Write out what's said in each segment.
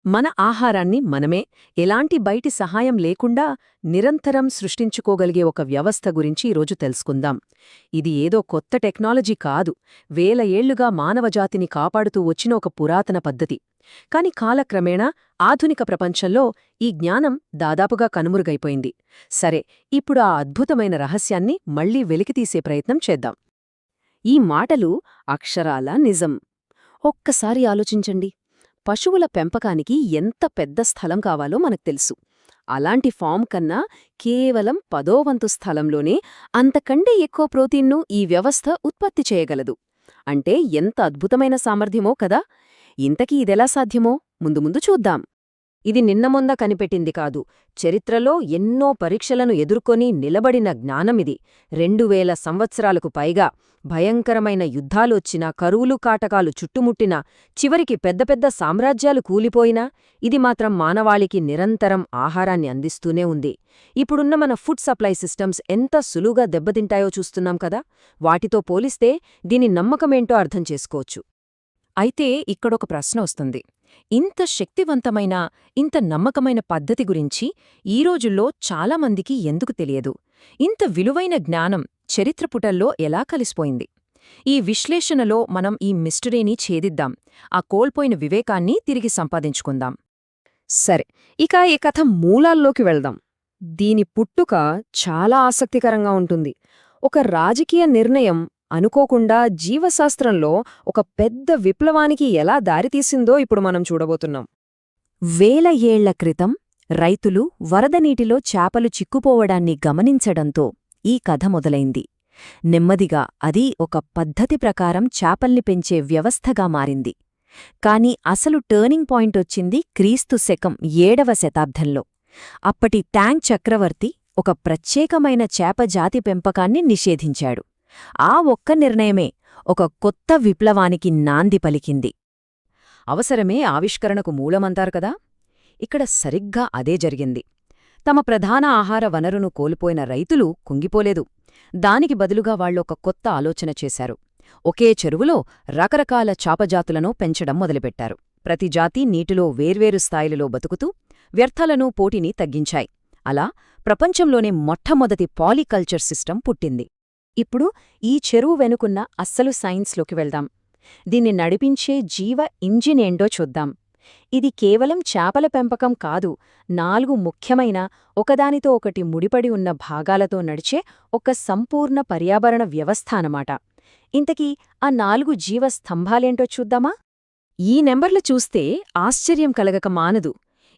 మన ఆహారాన్ని మనమే ఎలాంటి బయటి సహాయం లేకుండా నిరంతరం సృష్టించుకోగలిగే ఒక వ్యవస్థ గురించి ఈరోజు తెలుసుకుందాం. ఇది ఏదో కొత్త టెక్నాలజీ కాదు, వేల ఏళ్లుగా మానవజాతిని కాపాడుతూ వచ్చిన ఒక పురాతన పద్ధతి. కాని కాలక్రమేణా ఆధునిక ప్రపంచంలో ఈ జ్ఞానం దాదాపుగా కనుమరుగైపోయింది. సరే, ఇప్పుడు ఆ అద్భుతమైన రహస్యాన్ని మళ్లీ వెలికితీసే ప్రయత్నం చేద్దాం. ఈ మాటలు అక్షరాలా నిజం. ఒక్కసారి ఆలోచించండి. పశువుల పెంపకానికి ఎంత పెద్ద స్థలం కావాలో మనకు తెలుసు. అలాంటి ఫామ్ కన్నా కేవలం 10వ వంతు స్థలంలోనే అంతకంటే ఎక్కువ ప్రోటీన్ను ఈ వ్యవస్థ ఉత్పత్తి చేయగలదు. అంటే ఎంత అద్భుతమైన సామర్థ్యమో కదా! ఇంతకీ ఇదెలా సాధ్యమో ముందు ముందు చూద్దాం. ఇది నిన్నమొంద కనిపెట్టింది కాదు. చరిత్రలో ఎన్నో పరీక్షలను ఎదుర్కొని నిలబడిన జ్ఞానమిది. 2000 సంవత్సరాలకు పైగా భయంకరమైన యుద్ధాలొచ్చినా, కరువులు కాటకాలు చుట్టుముట్టినా, చివరికి పెద్ద పెద్ద సామ్రాజ్యాలు కూలిపోయినా ఇది మాత్రం మానవాళికి నిరంతరం ఆహారాన్ని అందిస్తూనే ఉంది. ఇప్పుడున్న మన ఫుడ్ సప్లై సిస్టమ్స్ ఎంత సులువుగా దెబ్బతింటాయో చూస్తున్నాం కదా! వాటితో పోలిస్తే దీని నమ్మకమేంటో అర్థం చేసుకోవచ్చు. అయితే ఇక్కడొక ప్రశ్న వస్తుంది. ఇంత శక్తివంతమైన, ఇంత నమ్మకమైన పద్ధతి గురించి ఈ రోజుల్లో చాలామందికి ఎందుకు తెలియదు? ఇంత విలువైన జ్ఞానం చరిత్రపుటల్లో ఎలా కలిసిపోయింది? ఈ విశ్లేషణలో మనం ఈ మిస్టరీని ఛేదిద్దాం, ఆ కోల్పోయిన వివేకాన్ని తిరిగి సంపాదించుకుందాం. సరే, ఇక ఈ కథ మూలాల్లోకి వెళ్దాం. దీని పుట్టుక చాలా ఆసక్తికరంగా ఉంటుంది. ఒక రాజకీయ నిర్ణయం అనుకోకుండా జీవశాస్త్రంలో ఒక పెద్ద విప్లవానికి ఎలా దారితీసిందో ఇప్పుడు మనం చూడబోతున్నాం. వేల ఏళ్ల క్రితం రైతులు వరద నీటిలో చేపలు చిక్కుపోవడాన్ని గమనించడంతో ఈ కథ మొదలైంది. నెమ్మదిగా అది ఒక పద్ధతి ప్రకారం చేపల్ని పెంచే వ్యవస్థగా మారింది. కాని అసలు టర్నింగ్ పాయింటొచ్చింది క్రీస్తు శకం 7వ శతాబ్దంలో. అప్పటి ట్యాంక్ చక్రవర్తి ఒక ప్రత్యేకమైన చేపజాతి పెంపకాన్ని నిషేధించాడు. ఆ ఒక్క నిర్ణయమే ఒక కొత్త విప్లవానికి నాంది పలికింది. అవసరమే ఆవిష్కరణకు మూలమంటారు కదా! ఇక్కడ సరిగ్గా అదే జరిగింది. తమ ప్రధాన ఆహార వనరును కోల్పోయిన రైతులు కుంగిపోలేదు. దానికి బదులుగా వాళ్లొక కొత్త ఆలోచన చేశారు. ఒకే చెరువులో రకరకాల చాపజాతులను పెంచడం మొదలుపెట్టారు. ప్రతి జాతి నీటిలో వేర్వేరు స్థాయిలలో బతుకుతూ వ్యర్థాలను పోటీని తగ్గించాయి. అలా ప్రపంచంలోనే మొట్టమొదటి పాలికల్చర్ సిస్టమ్ పుట్టింది. ఇప్పుడు ఈ చెరువు వెనుకున్న అస్సలు సైన్స్లోకి వెళ్దాం. దీన్ని నడిపించే జీవ ఇంజినేంటో చూద్దాం. ఇది కేవలం చేపల పెంపకం కాదు, 4 ముఖ్యమైన, ఒకదానితో ఒకటి ముడిపడి ఉన్న భాగాలతో నడిచే ఒక సంపూర్ణ పర్యావరణ వ్యవస్థ అన్నమాట. ఇంతకీ ఆ 4 జీవ స్తంభాలేంటో చూద్దామా? ఈ నెంబర్లు చూస్తే ఆశ్చర్యం కలగక మానదు.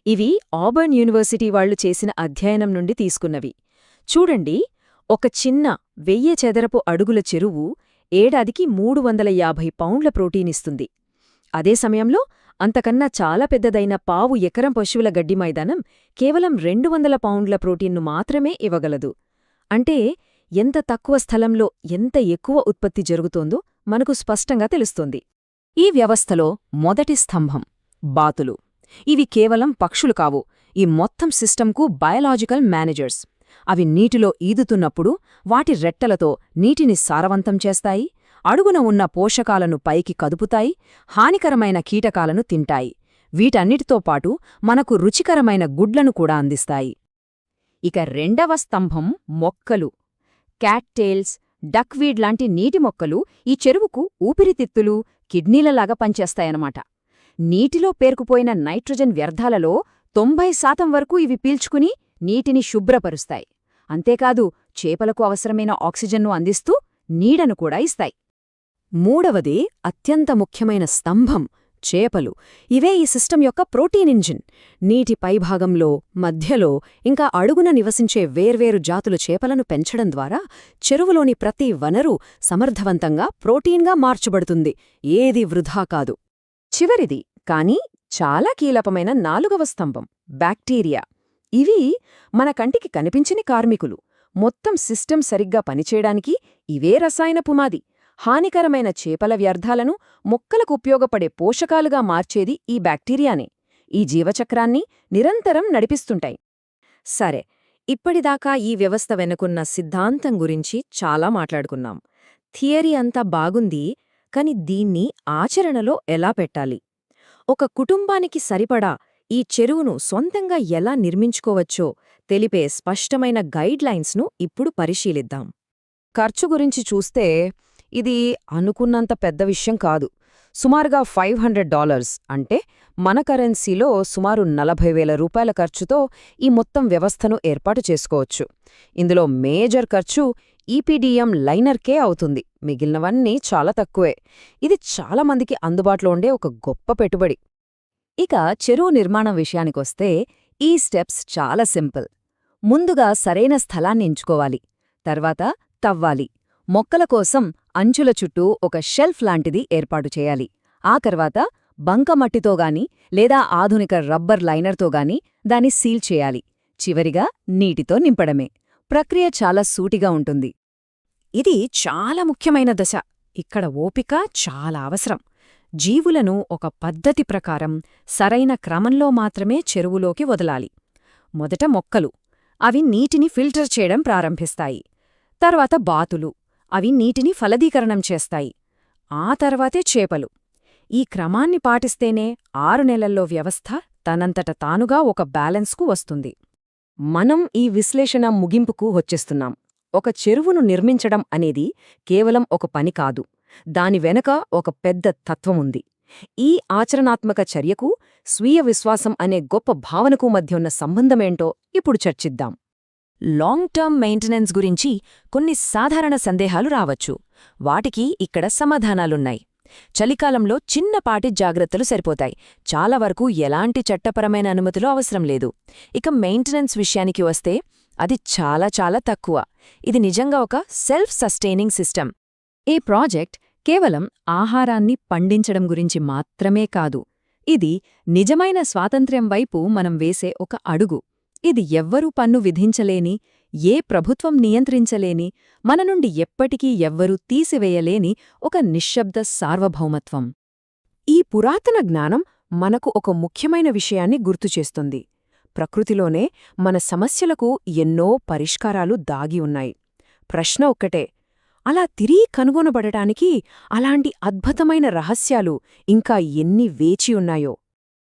ఇవి ఆబర్న్ యూనివర్సిటీ వాళ్లు చేసిన అధ్యయనం నుండి తీసుకున్నవి. చూడండి, ఒక చిన్న 1000 చదరపు అడుగుల చెరువు ఏడాదికి 350 పౌండ్ల ప్రోటీనిస్తుంది. అదే సమయంలో అంతకన్నా చాలా పెద్దదైన పావు ఎకరం పశువుల గడ్డి మైదానం కేవలం 200 పౌండ్ల ప్రోటీన్ను మాత్రమే ఇవ్వగలదు. అంటే ఎంత తక్కువ స్థలంలో ఎంత ఎక్కువ ఉత్పత్తి జరుగుతోందో మనకు స్పష్టంగా తెలుస్తోంది. ఈ వ్యవస్థలో మొదటి స్తంభం బాతులు. ఇవి కేవలం పక్షులు కావు, ఈ మొత్తం సిస్టంకు బయలాజికల్ మేనేజర్స్. అవి నీటిలో ఈదుతున్నప్పుడు వాటి రెట్టలతో నీటిని సారవంతం చేస్తాయి, అడుగున ఉన్న పోషకాలను పైకి కదుపుతాయి, హానికరమైన కీటకాలను తింటాయి. వీటన్నిటితో పాటు మనకు రుచికరమైన గుడ్లను కూడా అందిస్తాయి. ఇక రెండవ స్తంభం మొక్కలు. క్యాట్టెయిల్స్, డక్వీడ్ లాంటి నీటి మొక్కలు ఈ చెరువుకు ఊపిరితిత్తులు, కిడ్నీలలాగా పనిచేస్తాయన్నమాట. నీటిలో పేరుకుపోయిన నైట్రోజన్ వ్యర్థాలలో 90% వరకు ఇవి పీల్చుకుని నీటిని శుభ్రపరుస్తాయి. అంతేకాదు, చేపలకు అవసరమైన ఆక్సిజన్ను అందిస్తూ నీడను కూడా ఇస్తాయి. మూడవది అత్యంత ముఖ్యమైన స్తంభం చేపలు. ఇవే ఈ సిస్టమ్ యొక్క ప్రోటీన్ ఇంజిన్. నీటి పైభాగంలో, మధ్యలో, ఇంకా అడుగున నివసించే వేర్వేరు జాతుల చేపలను పెంచడం ద్వారా చెరువులోని ప్రతి వనరు సమర్థవంతంగా ప్రోటీన్గా మార్చబడుతుంది. ఏది వృధా కాదు. చివరిది, కానీ చాలా కీలకమైన 4వ స్తంభం బ్యాక్టీరియా. ఇవి మన కంటికి కనిపించని కార్మికులు. మొత్తం సిస్టమ్ సరిగ్గా పనిచేయడానికి ఇవే రసాయన పునాది. హానికరమైన చేపల వ్యర్థాలను మొక్కలకు ఉపయోగపడే పోషకాలుగా మార్చేది ఈ బ్యాక్టీరియానే. ఈ జీవచక్రాన్ని నిరంతరం నడిపిస్తుంటాయి. సరే, ఇప్పటిదాకా ఈ వ్యవస్థ వెనుకున్న సిద్ధాంతం గురించి చాలా మాట్లాడుకున్నాం. థియరీ అంతా బాగుంది, కాని దీన్ని ఆచరణలో ఎలా పెట్టాలి? ఒక కుటుంబానికి సరిపడా ఈ చెరువును సొంతంగా ఎలా నిర్మించుకోవచ్చో తెలిపే స్పష్టమైన గైడ్లైన్స్ను ఇప్పుడు పరిశీలిద్దాం. ఖర్చు గురించి చూస్తే ఇది అనుకున్నంత పెద్ద విషయం కాదు. సుమారుగా $500 అంటే మన కరెన్సీలో సుమారు 40,000 రూపాయల ఖర్చుతో ఈ మొత్తం వ్యవస్థను ఏర్పాటు చేసుకోవచ్చు. ఇందులో మేజర్ ఖర్చు ఈపీడీఎం లైనర్కే అవుతుంది. మిగిలినవన్నీ చాలా తక్కువే. ఇది చాలా మందికి అందుబాటులో ఉండే ఒక గొప్ప పెట్టుబడి. ఇక చెరువు నిర్మాణం విషయానికొస్తే ఈ స్టెప్స్ చాలా సింపుల్. ముందుగా సరైన స్థలాన్ని ఎంచుకోవాలి. తర్వాత తవ్వాలి. మొక్కల కోసం అంచుల చుట్టూ ఒక షెల్ఫ్ లాంటిది ఏర్పాటు చేయాలి. ఆ తర్వాత బంకమట్టితోగాని లేదా ఆధునిక రబ్బర్ లైనర్తోగాని దాన్ని సీల్ చేయాలి. చివరిగా నీటితో నింపడమే. ప్రక్రియ చాలా సూటిగా ఉంటుంది. ఇది చాలా ముఖ్యమైన దశ. ఇక్కడ ఓపిక చాలా అవసరం. జీవులను ఒక పద్ధతి ప్రకారం సరైన క్రమంలో మాత్రమే చెరువులోకి వదలాలి. మొదట మొక్కలు. అవి నీటిని ఫిల్టర్ చేయడం ప్రారంభిస్తాయి. తర్వాత బాతులు. అవి నీటిని ఫలదీకరణం చేస్తాయి. ఆ తర్వాతే చేపలు. ఈ క్రమాన్ని పాటిస్తేనే 6 నెలల్లో వ్యవస్థ తనంతట తానుగా ఒక బ్యాలెన్స్కు వస్తుంది. మనం ఈ విశ్లేషణ ముగింపుకు వచ్చేస్తున్నాం. ఒక చెరువును నిర్మించడం అనేది కేవలం ఒక పని కాదు. దాని వెనక ఒక పెద్ద తత్వముంది. ఈ ఆచరణాత్మక చర్యకు స్వీయ విశ్వాసం అనే గొప్ప భావనకు మధ్య ఉన్న సంబంధమేంటో ఇప్పుడు చర్చిద్దాం. లాంగ్ టర్మ్ మెయింటెనెన్స్ గురించి కొన్ని సాధారణ సందేహాలు రావచ్చు. వాటికి ఇక్కడ సమాధానాలున్నాయి. చలికాలంలో చిన్నపాటి జాగ్రత్తలు సరిపోతాయి. చాలా వరకు ఎలాంటి చట్టపరమైన అనుమతులు అవసరం లేదు. ఇక మెయింటెనెన్స్ విషయానికి వస్తే అది చాలా చాలా తక్కువ. ఇది నిజంగా ఒక సెల్ఫ్ సస్టైనింగ్ సిస్టమ్. ఈ ప్రాజెక్ట్ కేవలం ఆహారాన్ని పండించడం గురించి మాత్రమే కాదు. ఇది నిజమైన స్వాతంత్ర్యం వైపు మనం వేసే ఒక అడుగు. ఇది ఎవ్వరూ పన్ను విధించలేని, ఏ ప్రభుత్వం నియంత్రించలేని, మన నుండి ఎప్పటికీ ఎవ్వరూ తీసివేయలేని ఒక నిశ్శబ్ద సార్వభౌమత్వం. ఈ పురాతన జ్ఞానం మనకు ఒక ముఖ్యమైన విషయాన్ని గుర్తుచేస్తుంది. ప్రకృతిలోనే మన సమస్యలకు ఎన్నో పరిష్కారాలు దాగి ఉన్నాయి. ప్రశ్న ఒక్కటే, అలా తిరిగి కనుగొనబడటానికి అలాంటి అద్భుతమైన రహస్యాలు ఇంకా ఎన్ని వేచి ఉన్నాయో.